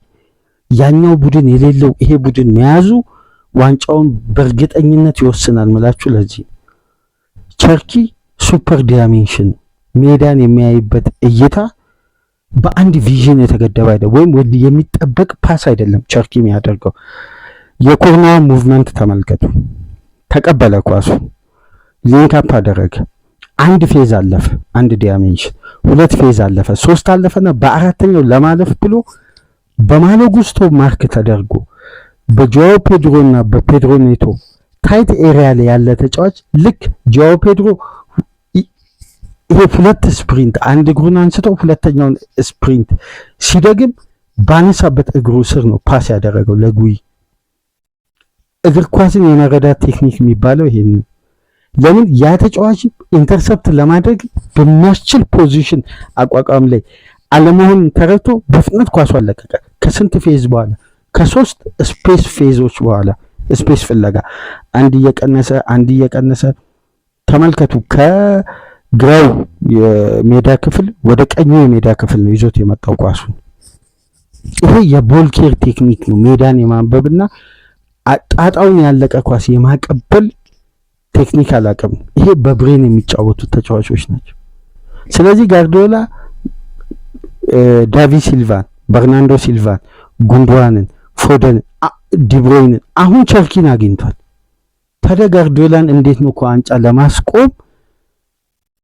[SPEAKER 1] ያኛው ቡድን የሌለው ይሄ ቡድን መያዙ ዋንጫውን በእርግጠኝነት ይወስናል ምላችሁ። ለዚህ ቸርኪ ሱፐር ዳይሜንሽን ሜዳን የሚያይበት እይታ በአንድ ቪዥን የተገደበ አይደለም፣ ወይም የሚጠበቅ ፓስ አይደለም። ቸርኪ የሚያደርገው የኮርና ሙቭመንት ተመልከቱ። ተቀበለ፣ ኳሱ ሊንክ አፕ አደረገ፣ አንድ ፌዝ አለፈ፣ አንድ ዳይሜንሽን፣ ሁለት ፌዝ አለፈ፣ ሶስት አለፈና በአራተኛው ለማለፍ ብሎ በማሎ ጉስቶ ማርክ ተደርጎ በጆao ፔድሮ እና በፔድሮ ኔቶ ታይት ኤሪያ ላይ ያለ ተጫዋች ልክ ጆao ፔድሮ ይሄ ሁለት ስፕሪንት አንድ እግሩን አንስቶ ሁለተኛውን ስፕሪንት ሲደግም ባነሳበት እግሩ ስር ነው ፓስ ያደረገው ለጉይ። እግር ኳስን የመረዳት ቴክኒክ የሚባለው ይሄን። ለምን ያ ተጫዋች ኢንተርሰፕት ለማድረግ በሚያስችል ፖዚሽን አቋቋም ላይ አለመሆን ተረድቶ በፍጥነት ኳሱ አለቀቀ። ከስንት ፌዝ በኋላ? ከሶስት ስፔስ ፌዞች በኋላ ስፔስ ፍለጋ አንድ እየቀነሰ ተመልከቱ። ከግራው የሜዳ ክፍል ወደ ቀኙ የሜዳ ክፍል ነው ይዞት የመጣው ኳሱን። ይሄ የቦል ኬር ቴክኒክ ነው፣ ሜዳን የማንበብና ጣጣውን ያለቀ ኳስ የማቀበል ቴክኒካል አቅም። ይሄ በብሬን የሚጫወቱት ተጫዋቾች ናቸው። ስለዚህ ጋርዲዮላ ዳቪድ ሲልቫን፣ በርናንዶ ሲልቫን፣ ጉንዶዋንን፣ ፎደን፣ ዲብሮይንን አሁን ቸርኪን አግኝቷል። ታዲያ ጋርዲዮላን እንዴት ነው ከዋንጫ ለማስቆም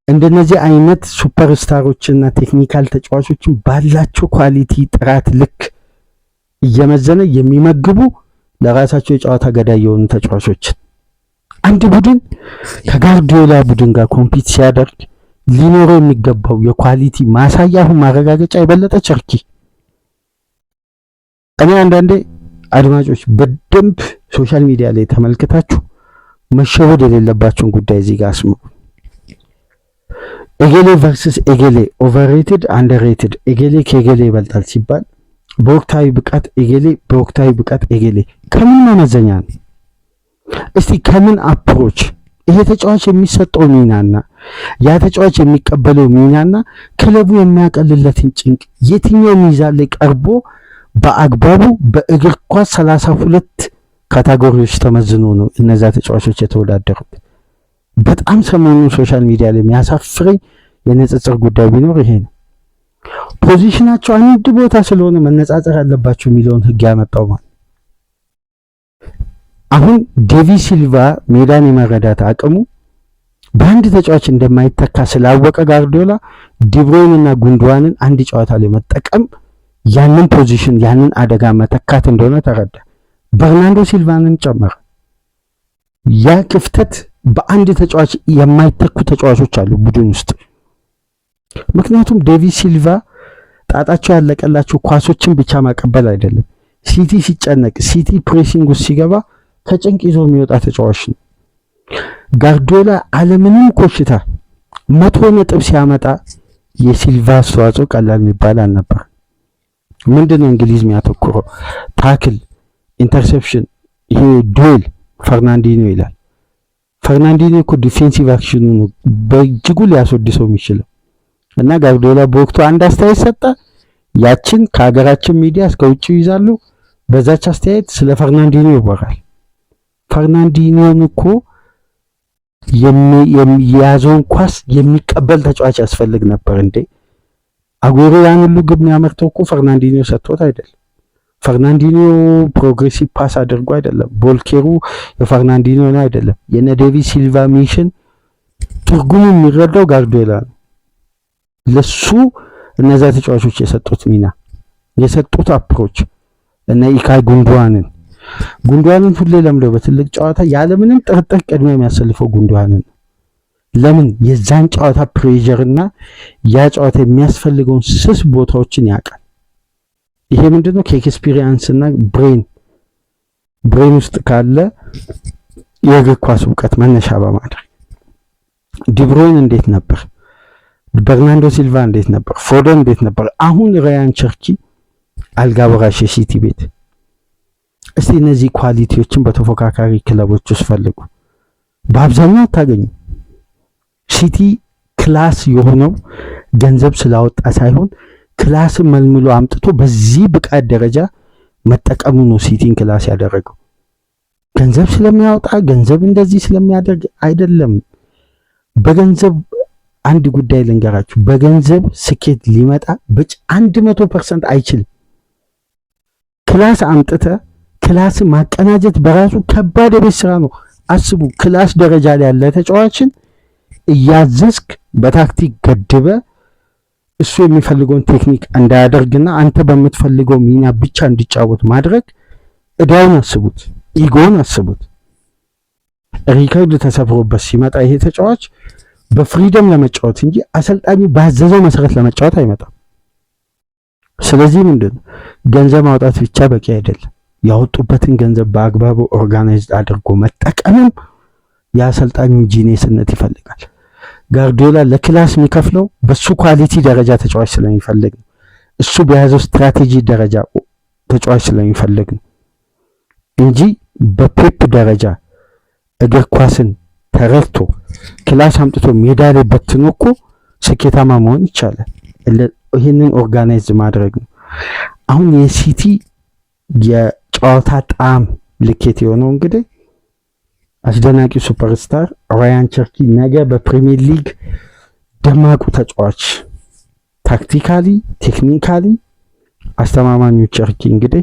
[SPEAKER 1] እንደነዚህ አይነት ሱፐርስታሮችና ቴክኒካል ተጫዋቾችን ባላቸው ኳሊቲ ጥራት ልክ እየመዘነ የሚመግቡ ለራሳቸው የጨዋታ ገዳይ የሆኑ ተጫዋቾችን አንድ ቡድን ከጋርዲዮላ ቡድን ጋር ኮምፒት ሲያደርግ ሊኖረው የሚገባው የኳሊቲ ማሳያ ማረጋገጫ የበለጠ ቸርኪ። እኔ አንዳንዴ አድማጮች በደንብ ሶሻል ሚዲያ ላይ ተመልክታችሁ መሸወድ የሌለባቸውን ጉዳይ እዚህ ጋር አስምሩ። ኤጌሌ ቨርሰስ ኤጌሌ፣ ኦቨርሬትድ አንደርሬትድ፣ ኤጌሌ ከኤጌሌ ይበልጣል ሲባል በወቅታዊ ብቃት ኤጌሌ፣ በወቅታዊ ብቃት ኤጌሌ ከምን መመዘኛ ነው? እስቲ ከምን አፕሮች ይሄ ተጫዋች የሚሰጠው ሚናና ያ ተጫዋች የሚቀበለው ሚናና ክለቡ የሚያቀልለትን ጭንቅ የትኛው ሚዛን ላይ ቀርቦ በአግባቡ በእግር ኳስ 32 ካታጎሪዎች ተመዝኖ ነው እነዛ ተጫዋቾች የተወዳደሩት። በጣም ሰሞኑን ሶሻል ሚዲያ ላይ የሚያሳፍረኝ የንጽጽር ጉዳይ ቢኖር ይሄ ነው። ፖዚሽናቸው አንድ ቦታ ስለሆነ መነጻጸር አለባቸው የሚለውን ህግ ያመጣው ማለት። አሁን ዴቪድ ሲልቫ ሜዳን የመረዳት አቅሙ በአንድ ተጫዋች እንደማይተካ ስላወቀ ጋርዲዮላ ዲብሮይን እና ጉንዶዋንን አንድ ጨዋታ ላይ መጠቀም ያንን ፖዚሽን ያንን አደጋ መተካት እንደሆነ ተረዳ። በርናንዶ ሲልቫንን ጨመረ። ያ ክፍተት በአንድ ተጫዋች የማይተኩ ተጫዋቾች አሉ ቡድን ውስጥ። ምክንያቱም ዴቪድ ሲልቫ ጣጣቸው ያለቀላቸው ኳሶችን ብቻ ማቀበል አይደለም። ሲቲ ሲጨነቅ፣ ሲቲ ፕሬሲንግ ውስጥ ሲገባ ከጭንቅ ይዞ የሚወጣ ተጫዋች ነው። ጋርዲዮላ አለምንም ኮሽታ 100 ነጥብ ሲያመጣ የሲልቫ አስተዋጽኦ ቀላል የሚባል አልነበር። ምንድነው እንግሊዝ የሚያተኩረው? ታክል፣ ኢንተርሴፕሽን፣ ይሄ ዱዌል ፈርናንዲኖ ይላል። ፈርናንዲኖ እኮ ዲፌንሲቭ አክሽኑ ነው በእጅጉ ሊያስወድሰው የሚችለው እና ጋርዲዮላ በወቅቱ አንድ አስተያየት ሰጠ። ያችን ከሀገራችን ሚዲያ እስከ ውጭ ይዛሉ። በዛች አስተያየት ስለ ፈርናንዲኖ ይወራል። ፈርናንዲኖን እኮ የያዘውን ኳስ የሚቀበል ተጫዋች ያስፈልግ ነበር እንዴ! አጉሮ ያን ሁሉ ግብ የሚያመርተው እኮ ፈርናንዲኖ ሰጥቶት አይደለም። ፈርናንዲኖ ፕሮግሬሲቭ ፓስ አድርጎ አይደለም። ቦልኬሩ የፈርናንዲኖ ነው አይደለም። የነ ዴቪድ ሲልቫ ሚሽን ትርጉሙ የሚረዳው ጋርዲዮላ ነው። ለሱ እነዛ ተጫዋቾች የሰጡት ሚና የሰጡት አፕሮች እና ኢካይ ጉንዶዋንን ሁሌ ለምደው በትልቅ ጨዋታ ያለምንም ጥርጥር ቅድሚያ የሚያሰልፈው ጉንዶዋንን። ለምን? የዛን ጨዋታ ፕሬዠር እና ያ ጨዋታ የሚያስፈልገውን ስስ ቦታዎችን ያውቃል። ይሄ ምንድነው? ከኤክስፒሪየንስ እና ብሬን ውስጥ ካለ የእግር ኳስ እውቀት መነሻ በማድረግ ዲብሮይን እንዴት ነበር? በርናንዶ ሲልቫ እንዴት ነበር? ፎደን እንዴት ነበር? አሁን ራያን ቸርኪ አልጋ ወራሽ የሲቲ ቤት። እስቲ እነዚህ ኳሊቲዎችን በተፎካካሪ ክለቦች ውስጥ ፈልጉ። በአብዛኛው አታገኙ። ሲቲ ክላስ የሆነው ገንዘብ ስላወጣ ሳይሆን ክላስን መልምሎ አምጥቶ በዚህ ብቃት ደረጃ መጠቀሙ ነው ሲቲን ክላስ ያደረገው። ገንዘብ ስለሚያወጣ ገንዘብ እንደዚህ ስለሚያደርግ አይደለም። በገንዘብ አንድ ጉዳይ ልንገራችሁ፣ በገንዘብ ስኬት ሊመጣ 100% አይችልም። ክላስ አምጥተ ክላስ ማቀናጀት በራሱ ከባድ የቤት ስራ ነው። አስቡ፣ ክላስ ደረጃ ላይ ያለ ተጫዋችን እያዘዝክ በታክቲክ ገድበ እሱ የሚፈልገውን ቴክኒክ እንዳያደርግና አንተ በምትፈልገው ሚና ብቻ እንዲጫወት ማድረግ እዳውን አስቡት፣ ኢጎን አስቡት። ሪከርድ ተሰብሮበት ሲመጣ ይሄ ተጫዋች በፍሪደም ለመጫወት እንጂ አሰልጣኙ ባዘዘው መሰረት ለመጫወት አይመጣም። ስለዚህ ምንድነው ገንዘብ ማውጣት ብቻ በቂ አይደለም። ያወጡበትን ገንዘብ በአግባቡ ኦርጋናይዝድ አድርጎ መጠቀምም የአሰልጣኙ ጂኒየስነት ይፈልጋል። ጋርዲዮላ ለክላስ የሚከፍለው በሱ ኳሊቲ ደረጃ ተጫዋች ስለሚፈልግ ነው። እሱ በያዘው ስትራቴጂ ደረጃ ተጫዋች ስለሚፈልግ ነው እንጂ በፔፕ ደረጃ እግር ኳስን ተረድቶ ክላስ አምጥቶ ሜዳ ላይ በትኖ እኮ ስኬታማ መሆን ይቻላል። ይህንን ኦርጋናይዝ ማድረግ ነው። አሁን የሲቲ የጨዋታ ጣዕም ልኬት የሆነው እንግዲህ አስደናቂው ሱፐርስታር ራያን ቸርኪ ነገ በፕሪሚየር ሊግ ደማቁ ተጫዋች፣ ታክቲካሊ ቴክኒካሊ አስተማማኙ ቸርኪ እንግዲህ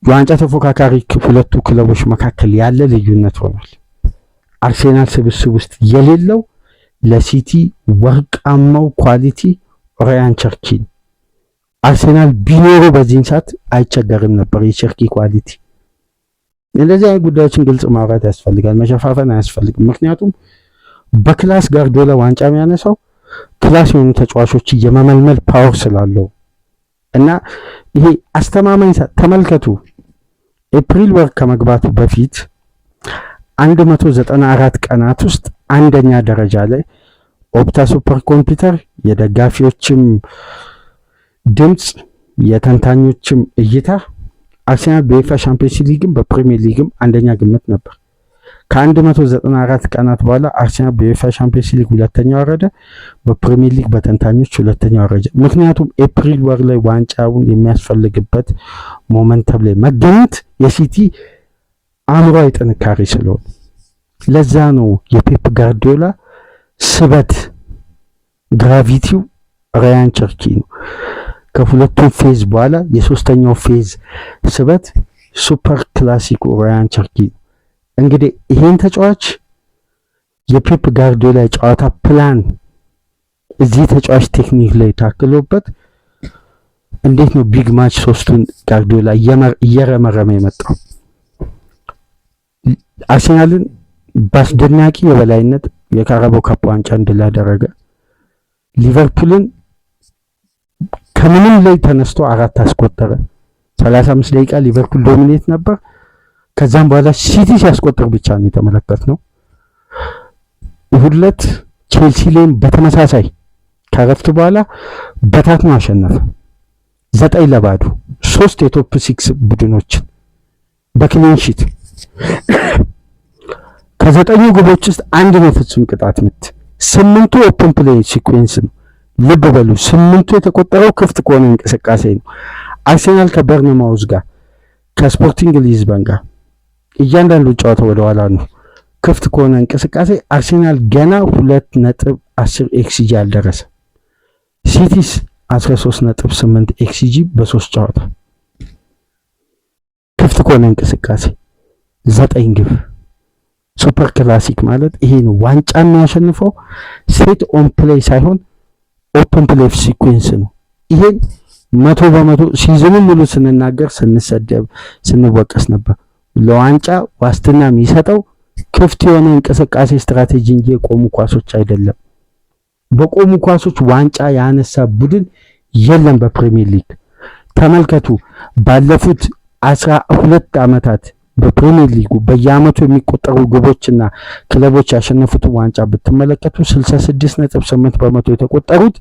[SPEAKER 1] የዋንጫ ተፎካካሪ ሁለቱ ክለቦች መካከል ያለ ልዩነት ሆኗል። አርሴናል ስብስብ ውስጥ የሌለው ለሲቲ ወርቃማው ኳሊቲ ራያን ቸርኪ። አርሴናል ቢኖሩ በዚህን ሰዓት አይቸገርም ነበር የቸርኪ ኳሊቲ። እንደዚህ አይነት ጉዳዮችን ግልጽ ማውራት ያስፈልጋል፣ መሸፋፈን አያስፈልግም። ምክንያቱም በክላስ ጋርዲዮላ ዋንጫ የሚያነሳው ክላስ የሆኑ ተጫዋቾች የመመልመል ፓወር ስላለው እና ይሄ አስተማማኝ ተመልከቱ። ኤፕሪል ወር ከመግባቱ በፊት 194 ቀናት ውስጥ አንደኛ ደረጃ ላይ ኦፕታ ሱፐር ኮምፒውተር የደጋፊዎችም ድምጽ የተንታኞችም እይታ አርሴናል በዩኤፋ ቻምፒየንስ ሊግም በፕሪሚየር ሊግም አንደኛ ግምት ነበር። ከ194 ቀናት በኋላ አርሴናል በዩኤፋ ቻምፒየንስ ሊግ ሁለተኛ ወረደ፣ በፕሪሚየር ሊግ በተንታኞች ሁለተኛ ወረደ። ምክንያቱም ኤፕሪል ወር ላይ ዋንጫውን የሚያስፈልግበት ሞመንተም ላይ መገኘት የሲቲ አእምሯዊ ጥንካሬ ስለሆነ ለዛ ነው የፔፕ ጋርዲዮላ ስበት ግራቪቲው ራያን ቸርኪ ነው። ከሁለቱም ፌዝ በኋላ የሶስተኛው ፌዝ ስበት ሱፐር ክላሲኩ ራያን ቸርኪ ነው። እንግዲህ ይሄን ተጫዋች የፔፕ ጋርዲዮላ የጨዋታ ፕላን እዚህ ተጫዋች ቴክኒክ ላይ ታክሎበት እንዴት ነው ቢግ ማች ሶስቱን ጋርዲዮላ እየረመረመ የመጣው። አርሴናልን በአስደናቂ የበላይነት የካራባኦ ካፕ ዋንጫ እንድል ያደረገ፣ ሊቨርፑልን ከምንም ላይ ተነስቶ 4 አስቆጠረ። 35 ደቂቃ ሊቨርፑል ዶሚኔት ነበር። ከዛም በኋላ ሲቲ ሲያስቆጥር ብቻ ነው የተመለከትነው። እሁድ ዕለት ቼልሲ ላይም በተመሳሳይ ከረፍት በኋላ በታትኖ አሸነፈ 9-0 3 የቶፕ 6 ቡድኖችን በክሊን ሺት። ከ9 ግቦች ውስጥ አንድ ነው ፍጹም ቅጣት ምት፣ 8ቱ ኦፕን ፕሌይ ሲኩዌንስ ነው። ልብ በሉ 8ቱ የተቆጠረው ክፍት ከሆነ እንቅስቃሴ ነው። አርሴናል ከበርንማውዝ ጋር ከስፖርቲንግ ሊዝበን ጋር እያንዳንዱ ጨዋታ ወደ ኋላ ነው ክፍት ከሆነ እንቅስቃሴ። አርሴናል ገና 2.10 ኤክስጂ አልደረሰ። ሲቲስ 13.8 ኤክስጂ በ3 ጨዋታ ክፍት ከሆነ እንቅስቃሴ 9 ግብ። ሱፐር ክላሲክ ማለት ይሄ ነው። ዋንጫ የሚያሸንፈው ሴት ኦን ፕሌይ ሳይሆን ኦፕን ፕሌይ ሲኩዌንስ ነው። ይሄን 100% ሲዝኑን ሙሉ ስንናገር ስንሰደብ ስንወቀስ ነበር። ለዋንጫ ዋስትና የሚሰጠው ክፍት የሆነ እንቅስቃሴ ስትራቴጂ እንጂ የቆሙ ኳሶች አይደለም። በቆሙ ኳሶች ዋንጫ ያነሳ ቡድን የለም በፕሪሚየር ሊግ። ተመልከቱ፣ ባለፉት 12 ዓመታት በፕሪሚየር ሊጉ በየዓመቱ የሚቆጠሩ ግቦችና ክለቦች ያሸነፉትን ዋንጫ ብትመለከቱ 66.8% የተቆጠሩት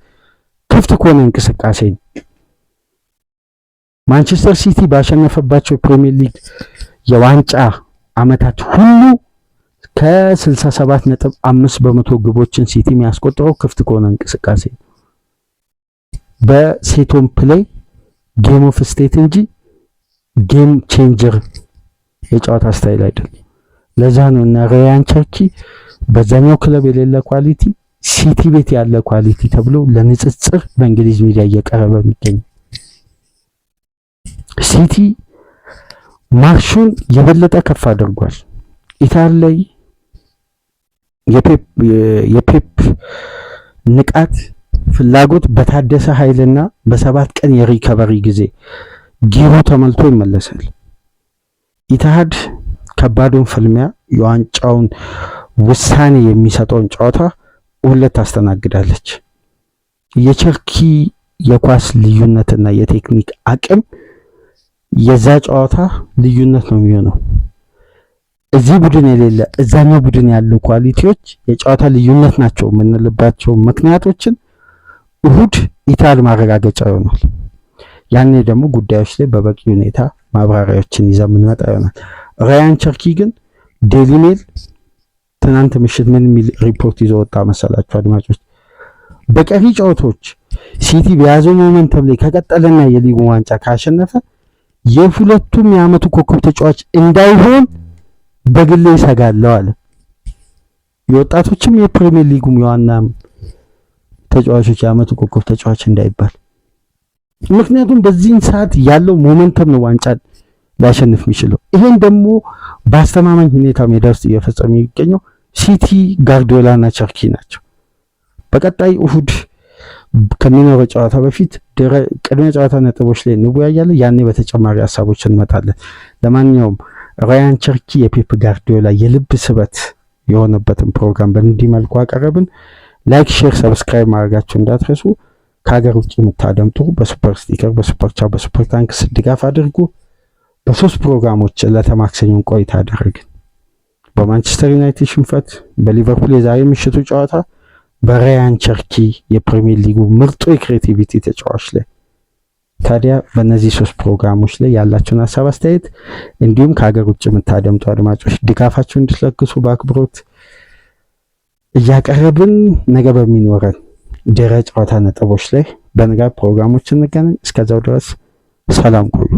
[SPEAKER 1] ክፍት ከሆነ እንቅስቃሴ ነው። ማንቸስተር ሲቲ ባሸነፈባቸው ፕሪሚየር ሊግ የዋንጫ ዓመታት ሁሉ ከ67.5% ግቦችን ሲቲ የሚያስቆጥረው ክፍት ከሆነ እንቅስቃሴ በሴቶን ፕሌይ ጌም ኦፍ ስቴት እንጂ ጌም ቼንጀር የጨዋታ ስታይል አይደለም። ለዛ ነው እና ራያን ቸርኪ በዛኛው ክለብ የሌለ ኳሊቲ ሲቲ ቤት ያለ ኳሊቲ ተብሎ ለንጽጽር በእንግሊዝ ሚዲያ እየቀረበ የሚገኝ ሲቲ ማርሹን የበለጠ ከፍ አድርጓል። ኢታሊ ላይ የፔፕ ንቃት ፍላጎት በታደሰ ኃይልና በ7 ቀን የሪከቨሪ ጊዜ ጊሩ ተመልቶ ይመለሳል። ኢትሃድ ከባዱን ፍልሚያ የዋንጫውን ውሳኔ የሚሰጠውን ጨዋታ ሁለት ታስተናግዳለች። የቸርኪ የኳስ ልዩነትና የቴክኒክ አቅም የዛ ጨዋታ ልዩነት ነው የሚሆነው። እዚህ ቡድን የሌለ እዛኛው ቡድን ያሉ ኳሊቲዎች የጨዋታ ልዩነት ናቸው የምንልባቸው ምክንያቶችን እሁድ ኢታድ ማረጋገጫ ይሆናል። ያኔ ደግሞ ጉዳዮች ላይ በበቂ ሁኔታ ማብራሪያዎችን ይዘን የምንመጣ ይሆናል። ራያን ቸርኪ ግን ዴይሊ ሜል ትናንት ምሽት ምን የሚል ሪፖርት ይዞ ወጣ መሰላችሁ አድማጮች? በቀሪ ጨዋታዎች ሲቲ በያዘው ሞመንተም ላይ ከቀጠለና የሊጉ ዋንጫ ካሸነፈ የሁለቱም የዓመቱ ኮከብ ተጫዋች እንዳይሆን በግሌ ይሰጋለሁ አለ። የወጣቶችም የፕሪሚየር ሊጉም የዋና ተጫዋቾች የዓመቱ ኮከብ ተጫዋች እንዳይባል። ምክንያቱም በዚህን ሰዓት ያለው ሞመንተም ነው ዋንጫን ሊያሸንፍ የሚችለው። ይሄን ደግሞ በአስተማማኝ ሁኔታ ሜዳ ውስጥ እየፈጸሙ የሚገኘው ሲቲ፣ ጋርዲዮላና ቸርኪ ናቸው። በቀጣይ እሁድ ከሚኖረው ጨዋታ በፊት ቅድመ ጨዋታ ነጥቦች ላይ እንወያያለን። ያኔ በተጨማሪ ሀሳቦች እንመጣለን። ለማንኛውም ራያን ቸርኪ የፔፕ ጋርዲዮላ የልብ ስበት የሆነበትን ፕሮግራም በእንዲህ መልኩ አቀረብን። ላይክ፣ ሼር፣ ሰብስክራይብ ማድረጋችሁ እንዳትረሱ። ከሀገር ውጭ የምታደምጡ በሱፐር ስቲከር፣ በሱፐር ቻት፣ በሱፐር ታንክስ ድጋፍ አድርጉ። በሶስት ፕሮግራሞች ለተማክሰኞን ቆይታ አደረግን። በማንቸስተር ዩናይትድ ሽንፈት፣ በሊቨርፑል የዛሬ ምሽቱ ጨዋታ፣ በራያን ቸርኪ የፕሪሚየር ሊጉ ምርጡ የክሬቲቪቲ ተጫዋች ላይ ታዲያ በእነዚህ ሶስት ፕሮግራሞች ላይ ያላችሁን ሀሳብ አስተያየት፣ እንዲሁም ከሀገር ውጭ የምታደምጡ አድማጮች ድጋፋችሁን እንድትለግሱ በአክብሮት እያቀረብን ነገ በሚኖረን ድረ ጨዋታ ነጥቦች ላይ በንጋት ፕሮግራሞች እንገናኝ። እስከዛው ድረስ ሰላም ቆዩ።